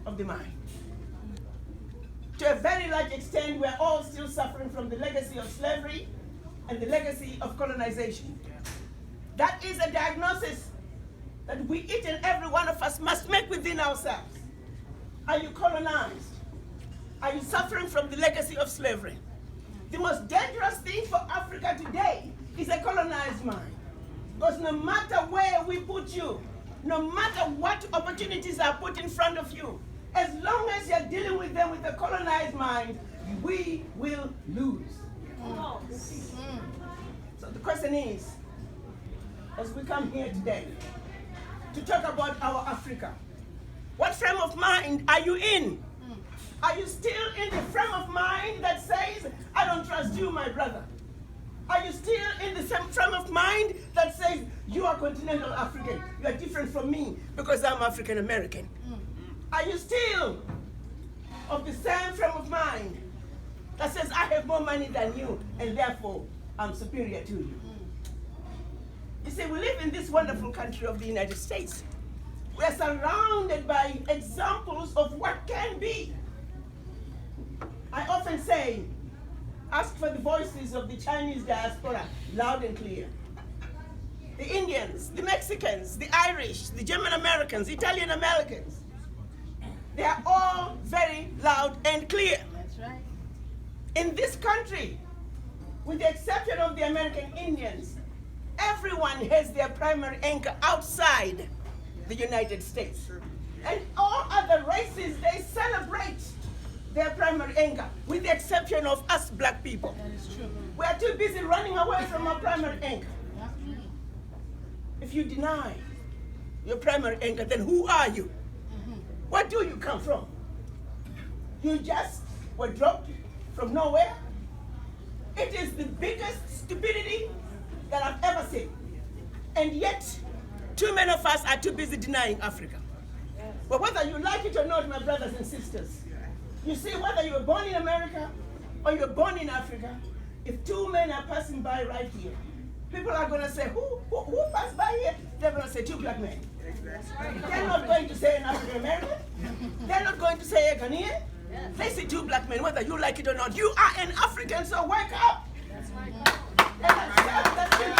of the mind. To a very large extent, we're all still suffering from the legacy of slavery and the legacy of colonization. That is a diagnosis that we, each and every one of us, must make within ourselves. Are you colonized? Are you suffering from the legacy of slavery? The most dangerous thing for Africa today is a colonized mind. Because no matter where we put you, no matter what opportunities are put in front of you, as long as you're dealing with them with a colonized mind, we will lose. So the question is, as we come here today to talk about our Africa, what frame of mind are you in? Are you still in the frame of mind that says, I don't trust you, my brother? Are you still in the same frame of mind that says, you are continental African, you are different from me because I'm African American? Are you still of the same frame of mind that says, I have more money than you and therefore I'm superior to you? You see, we live in this wonderful country of the United States. We are surrounded by examples of what can be. I often say, ask for the voices of the Chinese diaspora, loud and clear. The Indians, the Mexicans, the Irish, the German Americans, Italian Americans, they are all very loud and clear. That's right. In this country, with the exception of the American Indians, everyone has their primary anchor outside the United States. And all other races, they celebrate their primary anchor, with the exception of us black people. That is true. We are too busy running away from our primary anchor. Yeah. If you deny your primary anchor, then who are you? Where do you come from? You just were dropped from nowhere? It is the biggest stupidity that I've ever seen. And yet, too many of us are too busy denying Africa. But whether you like it or not, my brothers and sisters, you see, whether you were born in America or you were born in Africa, if two men are passing by right here, people are going to say, who passed by here? They're going to say two black men. They're not going to say an African American. They're not going to say a Ghanaian. They say two black men, whether you like it or not. You are an African, so wake up. That's right. And accept that you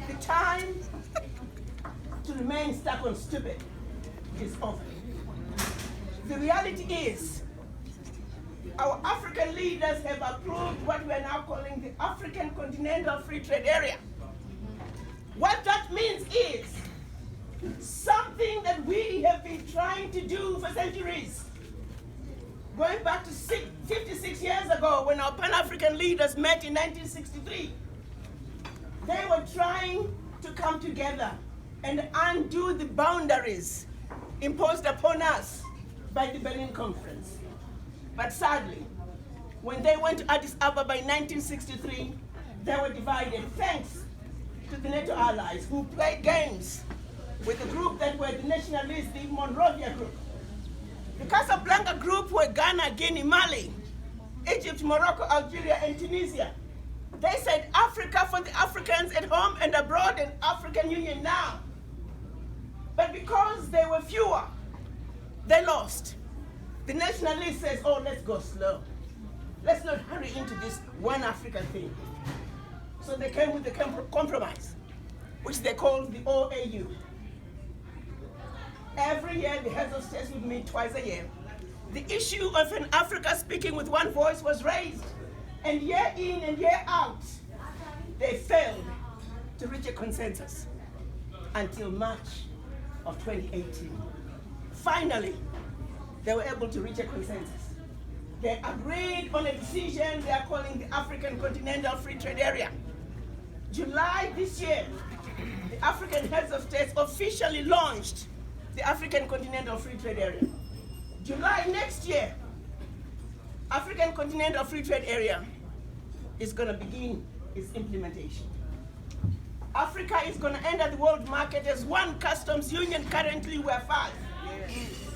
are. The time to remain stuck on stupid is over. The reality is, our African leaders have approved what we are now calling the African Continental Free Trade Area. What that means is something that we have been trying to do for centuries. Going back to 56 years ago, when our Pan-African leaders met in 1963, they were trying to come together and undo the boundaries imposed upon us by the Berlin Conference. But sadly, when they went to Addis Ababa in 1963, they were divided thanks to the NATO allies who played games with the group that were the nationalists, the Monrovia group. The Casablanca group were Ghana, Guinea, Mali, Egypt, Morocco, Algeria, and Tunisia. They said Africa for the Africans at home and abroad, and African Union now. But because they were fewer, they lost. The nationalist says, oh, let's go slow. Let's not hurry into this one African thing. So they came with the compromise, which they called the OAU. Every year, the heads of states would meet twice a year. The issue of an Africa speaking with one voice was raised. And year in and year out, they failed to reach a consensus until March of 2018. Finally, they were able to reach a consensus. They agreed on a decision they are calling the African Continental Free Trade Area. July this year, the African heads of states officially launched the African Continental Free Trade Area. July next year, African Continental Free Trade Area is going to begin its implementation. Africa is going to enter the world market as one customs union. Currently, we're 5.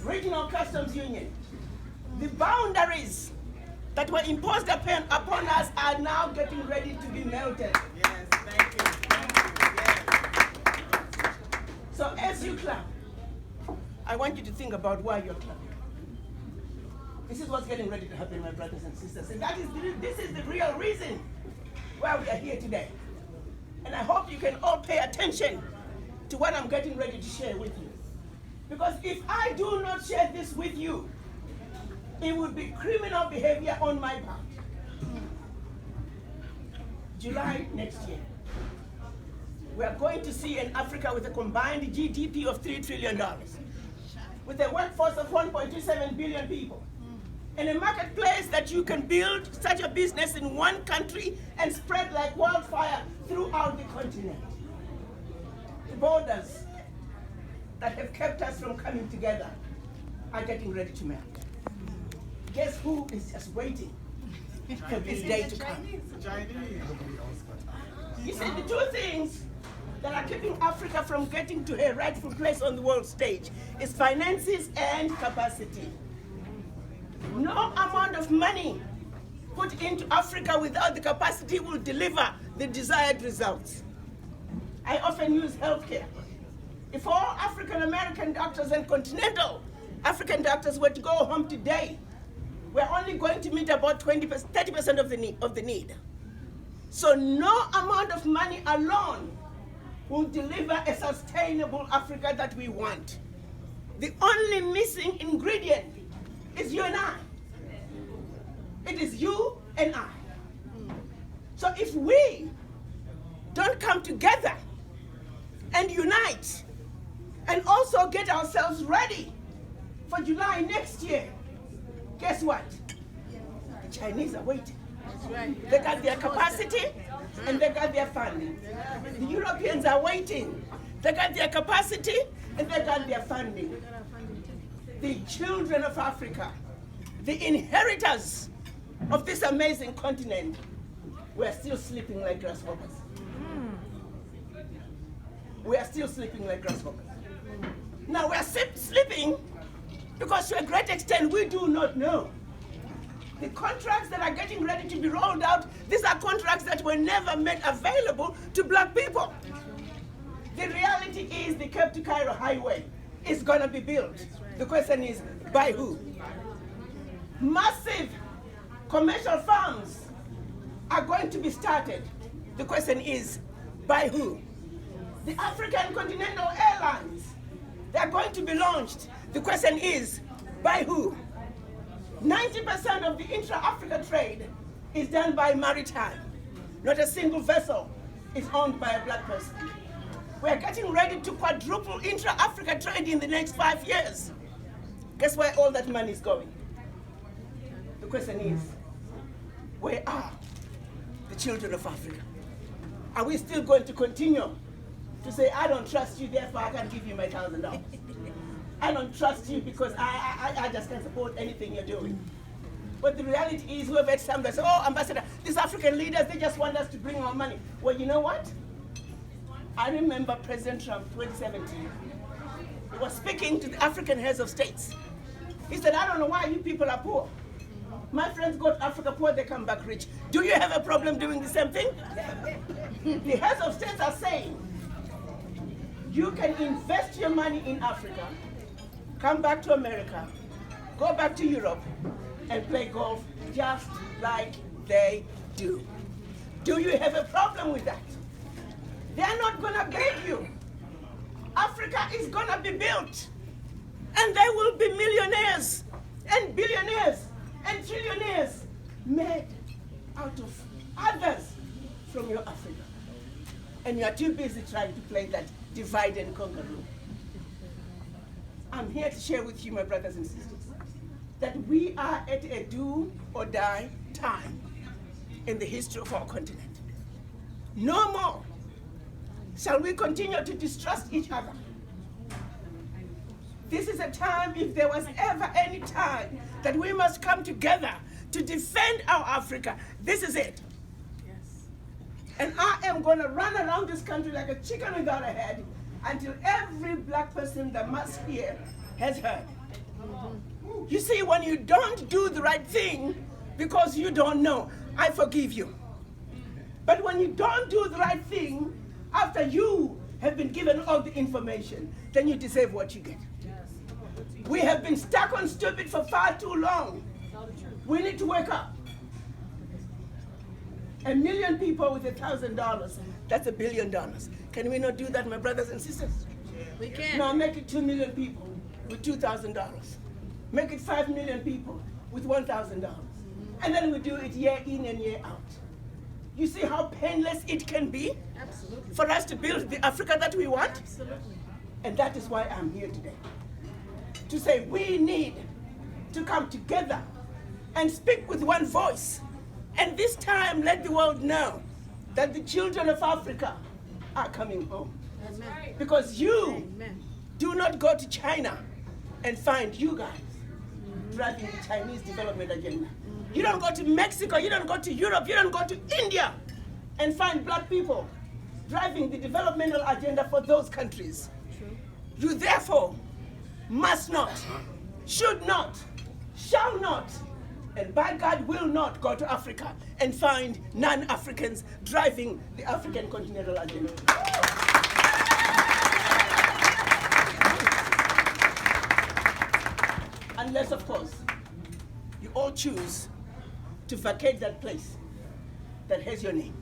Regional customs union. The boundaries that were imposed upon us are now getting ready to be melted. Yes, thank you. Thank you. Yes. So So as you clap, I want you to think about why you're clapping. This is what's getting ready to happen, my brothers and sisters. And this is the real reason why we are here today. And I hope you can all pay attention to what I'm getting ready to share with you. Because if I do not share this with you, it would be criminal behavior on my part. July next year, we are going to see an Africa with a combined GDP of $3 trillion, with a workforce of 1.27 billion people, and a marketplace that you can build such a business in one country and spread like wildfire throughout the continent. The borders that have kept us from coming together are getting ready to melt. Guess who is just waiting for this day to come? You see, the two things that are keeping Africa from getting to her rightful place on the world stage is finances and capacity. No amount of money put into Africa without the capacity will deliver the desired results. I often use healthcare. If all African American doctors and continental African doctors were to go home today, we're only going to meet about 30% of the need. So no amount of money alone will deliver a sustainable Africa that we want. The only missing ingredient is you and I. It is you and I. So if we don't come together and unite and also get ourselves ready for July next year, guess what? The Chinese are waiting. They got their capacity and they got their funding. The Europeans are waiting. They got their capacity and they got their funding. The children of Africa, the inheritors of this amazing continent, we're still sleeping like grasshoppers. We are still sleeping like grasshoppers. Now we are sleeping because to a great extent we do not know. The contracts that are getting ready to be rolled out, these are contracts that were never made available to black people. The reality is the Cape to Cairo highway is going to be built. The question is, by who? Massive commercial farms are going to be started. The question is, by who? The African Continental Airlines, they're going to be launched. The question is, by who? 90% of the intra-Africa trade is done by maritime. Not a single vessel is owned by a black person. We're getting ready to quadruple intra-Africa trade in the next 5 years. Guess where all that money is going? The question is, where are the children of Africa? Are we still going to continue to say, I don't trust you, therefore I can't give you my $1,000? I don't trust you because I just can't support anything you're doing. But the reality is, whoever had some that say, oh, Ambassador, these African leaders, they just want us to bring our money. Well, you know what? I remember President Trump, 2017, he was speaking to the African heads of states. He said, I don't know why you people are poor. My friends go to Africa poor, they come back rich. Do you have a problem doing the same thing? The heads of states are saying, you can invest your money in Africa, come back to America, go back to Europe, and play golf just like they do. Do you have a problem with that? They're not gonna beg you. Africa is gonna be built, and there will be millionaires, and billionaires, and trillionaires made out of others from your Africa. And you're too busy trying to play that divide and conquer rule. I'm here to share with you, my brothers and sisters, that we are at a do or die time in the history of our continent. No more shall we continue to distrust each other. This is a time, if there was ever any time that we must come together to defend our Africa, this is it. Yes. And I am going to run around this country like a chicken without a head until every black person that must hear has heard. You see, when you don't do the right thing because you don't know, I forgive you. But when you don't do the right thing after you have been given all the information, then you deserve what you get. We have been stuck on stupid for far too long. We need to wake up. 1 million people with $1,000, that's $1 billion. Can we not do that, my brothers and sisters? We can. Now make it 2 million people with $2,000. Make it 5 million people with $1,000. And then we do it year in and year out. You see how painless it can be? Absolutely. For us to build the Africa that we want? Absolutely. And that is why I'm here today. To say we need to come together and speak with one voice. And this time let the world know that the children of Africa are coming home. Amen. Because you Amen. do not go to China and find you guys driving the Chinese development agenda. You don't go to Mexico, you don't go to Europe, you don't go to India and find black people driving the developmental agenda for those countries. True. You therefore must not, should not, shall not, and by God will not go to Africa and find non-Africans driving the African continental agenda. Unless, of course, you all choose to vacate that place that has your name.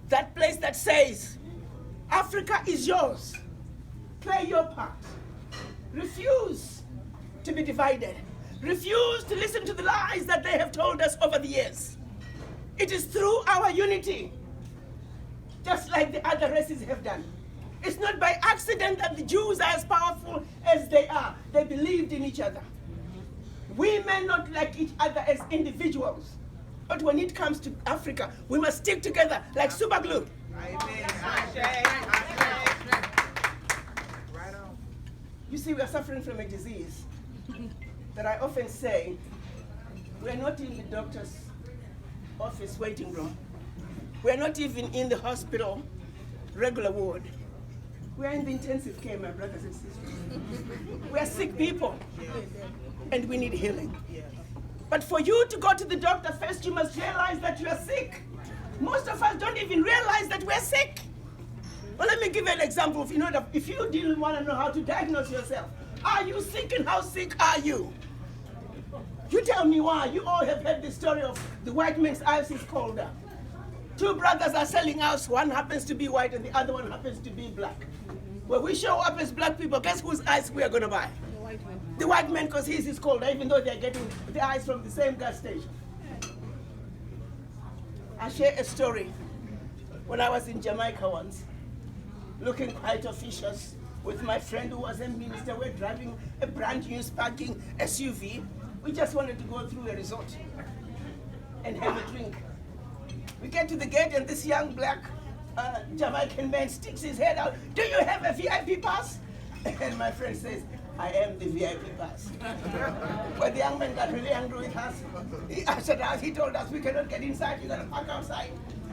That place that says, Africa is yours. Play your part. Refuse to be divided. Refuse to listen to the lies that they have told us over the years. It is through our unity, just like the other races have done. It's not by accident that the Jews are as powerful as they are. They believed in each other. We may not like each other as individuals, but when it comes to Africa, we must stick together like super glue. You see, we are suffering from a disease that I often say, we are not in the doctor's office waiting room. We are not even in the hospital regular ward. We are in the intensive care, my brothers and sisters. We are sick people, and we need healing. But for you to go to the doctor first, you must realize that you are sick. Most of us don't even realize that we're sick. Well, let me give you an example. If you didn't want to know how to diagnose yourself, are you sick and how sick are you? You tell me why. You all have heard the story of the white man's ice is colder. Two brothers are selling house. One happens to be white and the other one happens to be black. When we show up as black people, guess whose ice we are going to buy? The white man. The white man, because his is colder, even though they're getting the ice from the same gas station. I share a story. When I was in Jamaica once, looking quite officious with my friend who was a minister, we're driving a brand new sparking SUV. We just wanted to go through a resort and have a drink. We get to the gate and this young black Jamaican man sticks his head out. Do you have a VIP pass? And my friend says, I am the VIP pass. When the young man got really angry with us, he ushered us, he told us we cannot get inside, you gotta park outside.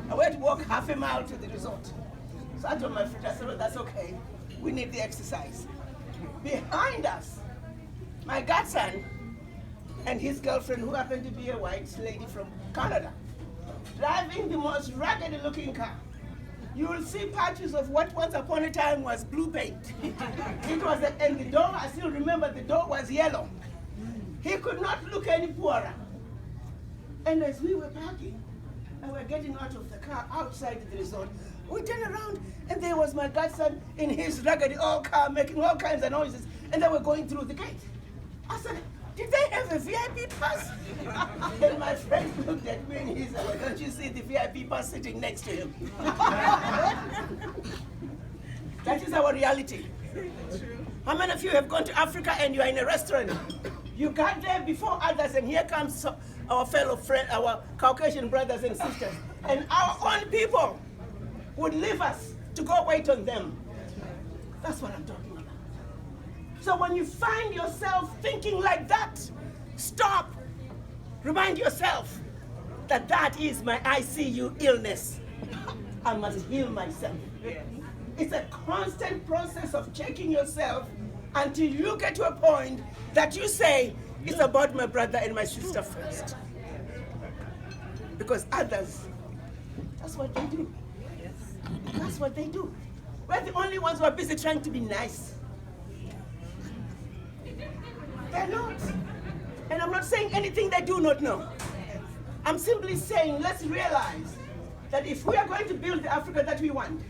I went to walk half a mile to the resort. So I told my friend, I said, well, that's okay. We need the exercise. Behind us, my godson and his girlfriend, who happened to be a white lady from Canada, driving the most ragged looking car. You will see patches of what once upon a time was blue paint. It was, and the door, I still remember the door was yellow. He could not look any poorer. And as we were parking, and we were getting out of the car outside the resort, we turned around and there was my godson in his raggedy old car making all kinds of noises, and they were going through the gate. I said, did they have a VIP pass? And my friend looked at me and he said, well, don't you see the VIP pass sitting next to him? That is our reality. How many of you have gone to Africa and you are in a restaurant? You got there before others, and here comes our fellow friend, our Caucasian brothers and sisters, and our own people would leave us to go wait on them. That's what I'm talking about. So when you find yourself thinking like that, stop. Remind yourself that that is my ICU illness. I must heal myself. It's a constant process of checking yourself until you get to a point that you say, it's about my brother and my sister first. Because others, that's what they do. That's what they do. We're the only ones who are busy trying to be nice. They're not. And I'm not saying anything they do not know. I'm simply saying, let's realize that if we are going to build the Africa that we want,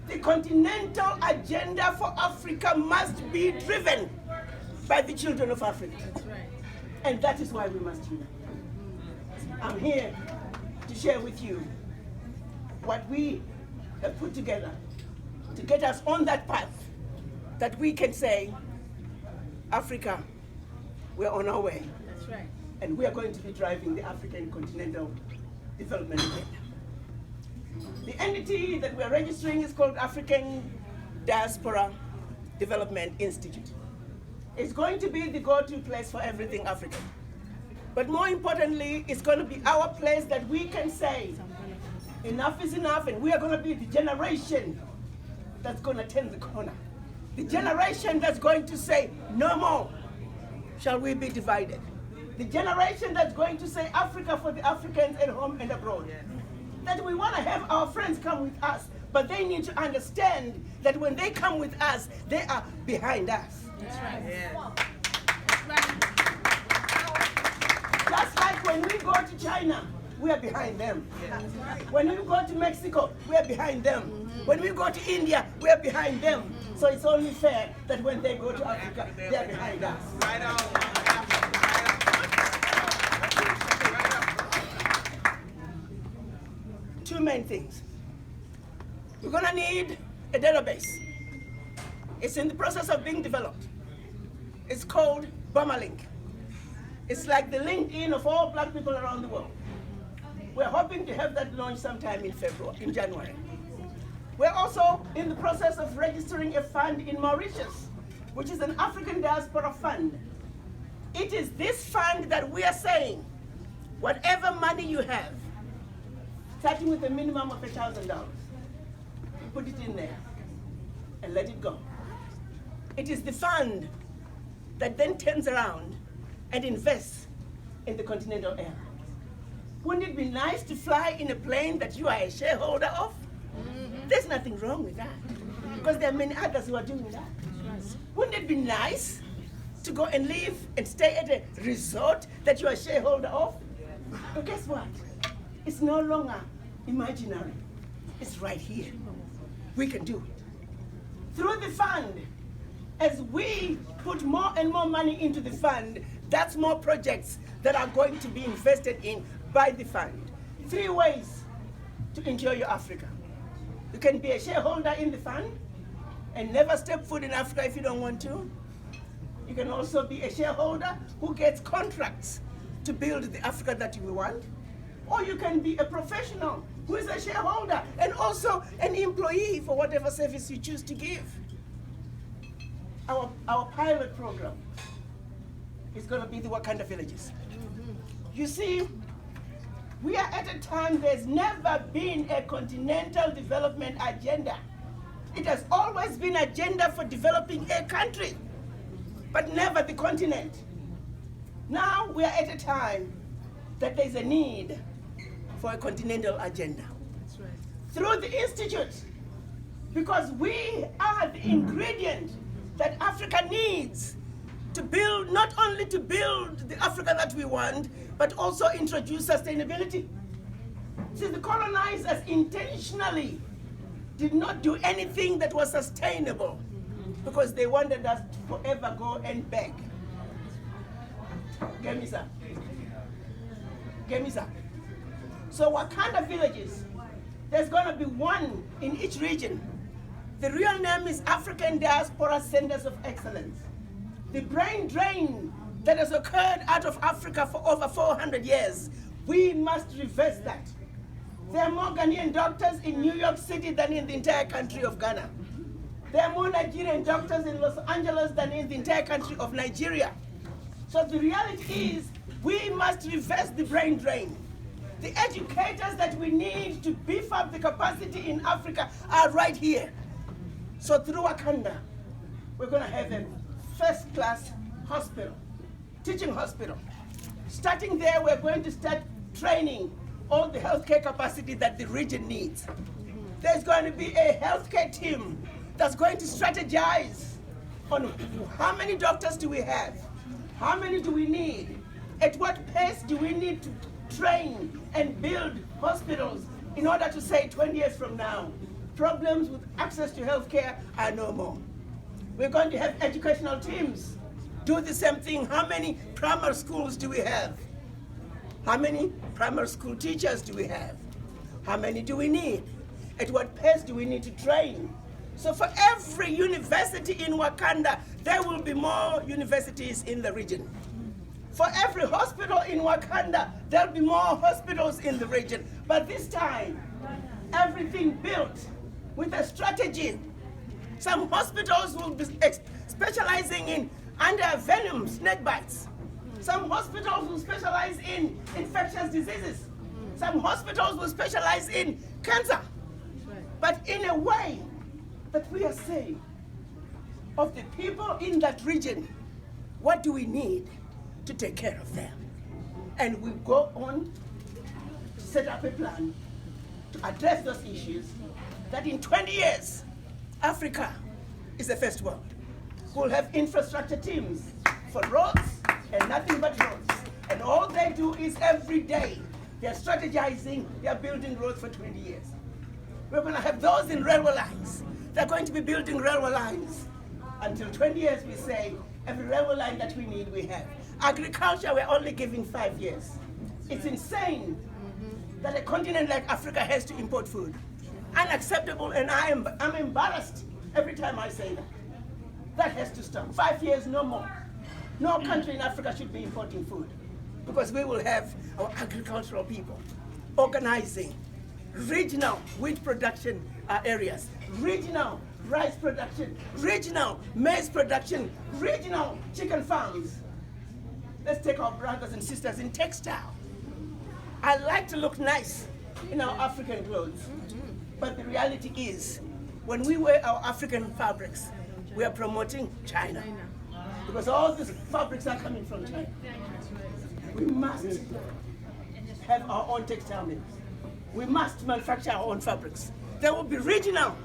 the continental agenda for Africa must be driven by the children of Africa. That's right. And that is why we must unite. I'm here to share with you what we have put together to get us on that path that we can say, Africa, we're on our way. That's right. And we are going to be driving the African continental development agenda. The entity that we're registering is called African Diaspora Development Institute. It's going to be the go-to place for everything African. But more importantly, it's going to be our place that we can say, enough is enough, and we are going to be the generation that's going to turn the corner. The generation that's going to say, no more shall we be divided. The generation that's going to say, Africa for the Africans at home and abroad. That we want to have our friends come with us, but they need to understand that when they come with us, they are behind us. That's right. Yeah. That's right. Just like when we go to China, we are behind them. When we go to Mexico, we are behind them. When we go to India, we are behind them. So it's only fair that when they go to Africa, they are behind us. Right on. Two main things. We're going to need a database. It's in the process of being developed. It's called Bomberlink. It's like the LinkedIn of all black people around the world. We're hoping to have that launched sometime in January. We're also in the process of registering a fund in Mauritius, which is an African diaspora fund. It is this fund that we are saying, whatever money you have, starting with a minimum of $1,000, put it in there and let it go. It is the fund that then turns around and invests in the continental area. Wouldn't it be nice to fly in a plane that you are a shareholder of? There's nothing wrong with that, because there are many others who are doing that. Wouldn't it be nice to go and live and stay at a resort that you are a shareholder of? But guess what? It's no longer imaginary. It's right here. We can do it. Through the fund, as we put more and more money into the fund, that's more projects that are going to be invested in by the fund. 3 ways to enjoy your Africa. You can be a shareholder in the fund and never step foot in Africa if you don't want to. You can also be a shareholder who gets contracts to build the Africa that you want. Or you can be a professional who is a shareholder and also an employee for whatever service you choose to give. Our pilot program is going to be the Wakanda villages. You see, we are at a time there's never been a continental development agenda. It has always been an agenda for developing a country, but never the continent. Now we are at a time that there's a need for a continental agenda. That's right. Through the Institute, because we are the ingredient that Africa needs to build, not only to build the Africa that we want, but also introduce sustainability. See, the colonizers intentionally did not do anything that was sustainable because they wanted us to forever go and beg. Give me some. Give me some. So Wakanda villages, there's going to be one in each region. The real name is African Diaspora Centers of Excellence. The brain drain that has occurred out of Africa for over 400 years, we must reverse that. There are more Ghanaian doctors in New York City than in the entire country of Ghana. There are more Nigerian doctors in Los Angeles than in the entire country of Nigeria. So the reality is, we must reverse the brain drain. The educators that we need to beef up the capacity in Africa are right here. So through Wakanda, we're going to have a first-class hospital, teaching hospital. Starting there, we're going to start training all the healthcare capacity that the region needs. There's going to be a healthcare team that's going to strategize on how many doctors do we have, how many do we need, at what pace do we need to train and build hospitals in order to say 20 years from now, problems with access to healthcare are no more. We're going to have educational teams do the same thing. How many primary schools do we have? How many primary school teachers do we have? How many do we need? At what pace do we need to train? So for every university in Wakanda, there will be more universities in the region. For every hospital in Wakanda, there'll be more hospitals in the region. But this time, everything built with a strategy. Some hospitals will be specializing in under-venom snake bites. Some hospitals will specialize in infectious diseases. Some hospitals will specialize in cancer. But in a way that we are saying, of the people in that region, what do we need to take care of them? And we go on to set up a plan to address those issues, that in 20 years, Africa is the first world. We'll have infrastructure teams for roads and nothing but roads. And all they do is every day, they're strategizing, they're building roads for 20 years. We're going to have those in railway lines. They're going to be building railway lines. Until 20 years, we say, every railway line that we need, we have. Agriculture, we're only giving 5 years. It's insane that a continent like Africa has to import food. Unacceptable, and I'm embarrassed every time I say that. That has to stop. 5 years, no more. No country in Africa should be importing food, because we will have our agricultural people organizing regional wheat production areas, regional rice production, regional maize production, regional chicken farms. Let's take our brothers and sisters in textile. I like to look nice in our African clothes, but the reality is, when we wear our African fabrics, we are promoting China, because all these fabrics are coming from China. We must have our own textile mills. We must manufacture our own fabrics. There will be regional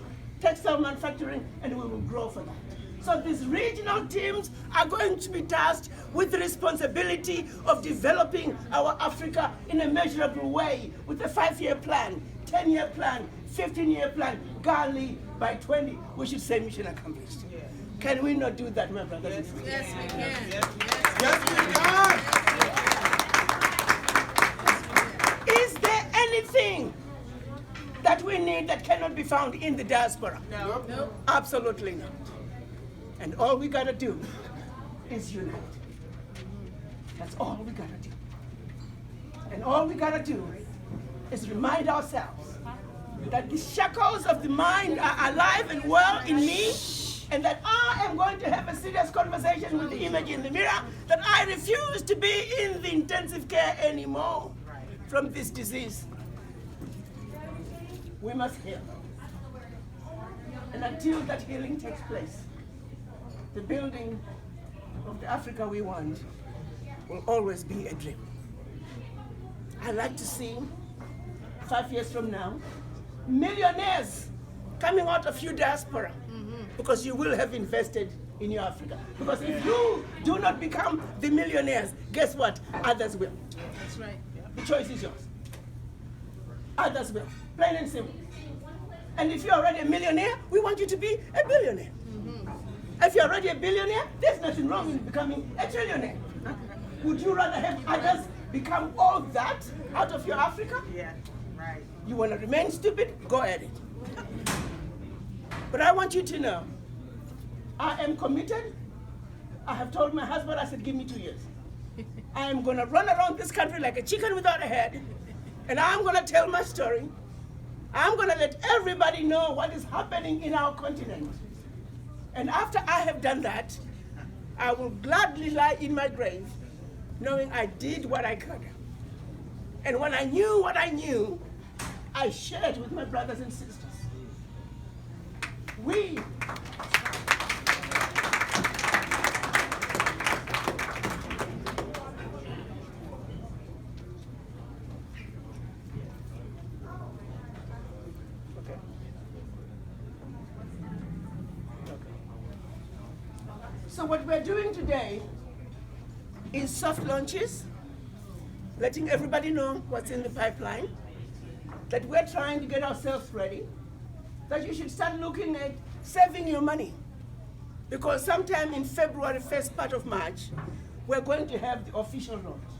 textile manufacturing, and we will grow for that. So these regional teams are going to be tasked with the responsibility of developing our Africa in a measurable way, with a 5-year plan, 10-year plan, 15-year plan. Gali, by 20, we should say mission accomplished. Yeah. Can we not do that, my brothers and sisters? Yes, we can. Yes, we can. Is there anything that we need that cannot be found in the diaspora? No. No. Absolutely not. And all we gotta do is unite. That's all we gotta do. And all we gotta do is remind ourselves that the shackles of the mind are alive and well in me, and that I am going to have a serious conversation with the image in the mirror, that I refuse to be in the intensive care anymore from this disease. We must heal. And until that healing takes place, the building of the Africa we want will always be a dream. I like to see 5 years from now, millionaires coming out of your diaspora, because you will have invested in your Africa. Because if you do not become the millionaires, guess what? Others will. That's right. The choice is yours. Others will. Plain and simple. And if you're already a millionaire, we want you to be a billionaire. If you're already a billionaire, there's nothing wrong in becoming a trillionaire. Would you rather have others become all that out of your Africa? Yeah, right. You want to remain stupid? Go at it. But I want you to know, I am committed. I have told my husband, I said, give me 2 years. I am going to run around this country like a chicken without a head, and I'm going to tell my story. I'm going to let everybody know what is happening in our continent. And after I have done that, I will gladly lie in my grave, knowing I did what I could. And when I knew what I knew, I shared with my brothers and sisters. We So what we're doing today is soft launches, letting everybody know what's in the pipeline, that we're trying to get ourselves ready, that you should start looking at saving your money. Because sometime in February, first part of March, we're going to have the official launch.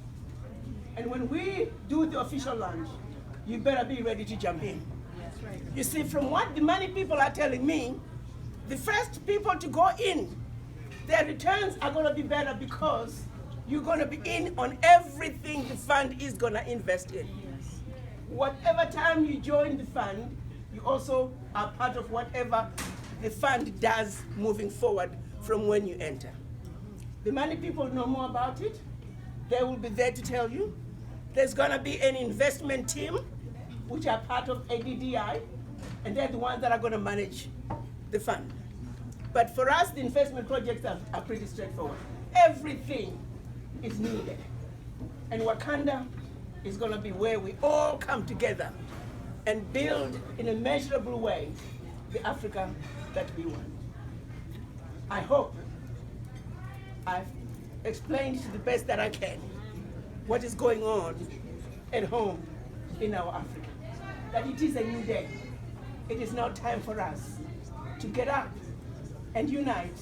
And when we do the official launch, you better be ready to jump in. That's right. You see, from what the money people are telling me, the first people to go in, their returns are going to be better because you're going to be in on everything the fund is going to invest in. Yes. Whatever time you join the fund, you also are part of whatever the fund does moving forward from when you enter. The money people know more about it. They will be there to tell you. There's going to be an investment team, which are part of ADDI, and they're the ones that are going to manage the fund. But for us, the investment projects are pretty straightforward. Everything is needed. And Wakanda is going to be where we all come together and build in a measurable way the Africa that we want. I hope I've explained to the best that I can what is going on at home in our Africa. That it is a new day. It is now time for us to get up and unite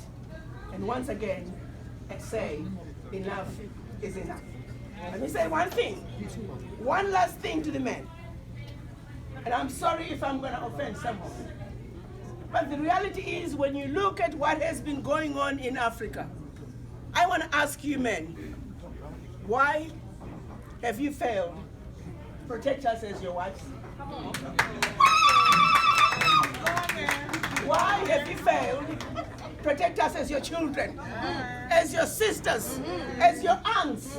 and once again say enough is enough. Let me say one thing, one last thing to the men. And I'm sorry if I'm going to offend someone. But the reality is when you look at what has been going on in Africa, I want to ask you men, why have you failed to protect us as your wives? Why have you failed to protect us as your children, as your sisters, as your aunts?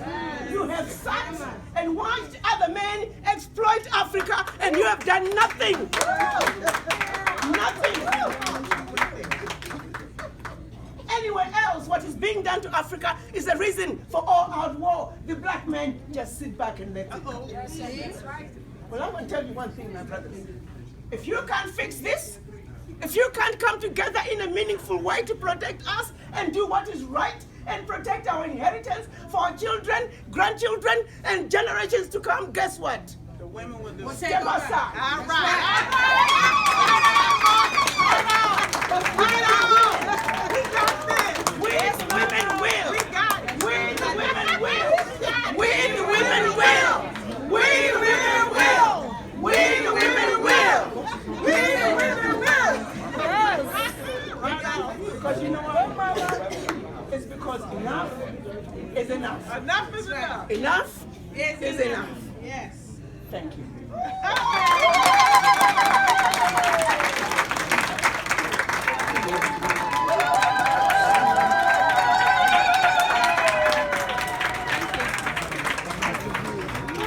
You have sat and watched other men exploit Africa and you have done nothing. Nothing. Anywhere else, what is being done to Africa is the reason for all-out war. The black men just sit back and let it go. Well, I'm going to tell you one thing, my brothers. If you can't fix this, if you can't come together in a meaningful way to protect us and do what is right and protect our inheritance for our children, grandchildren, and generations to come, guess what? The women will do. Step aside. All right. We the women will. We the women will. We the women will. We the women will. We the women will. We the women will. Because you know what? It's because enough is enough. Enough is enough. Enough is enough. Yes. Thank you.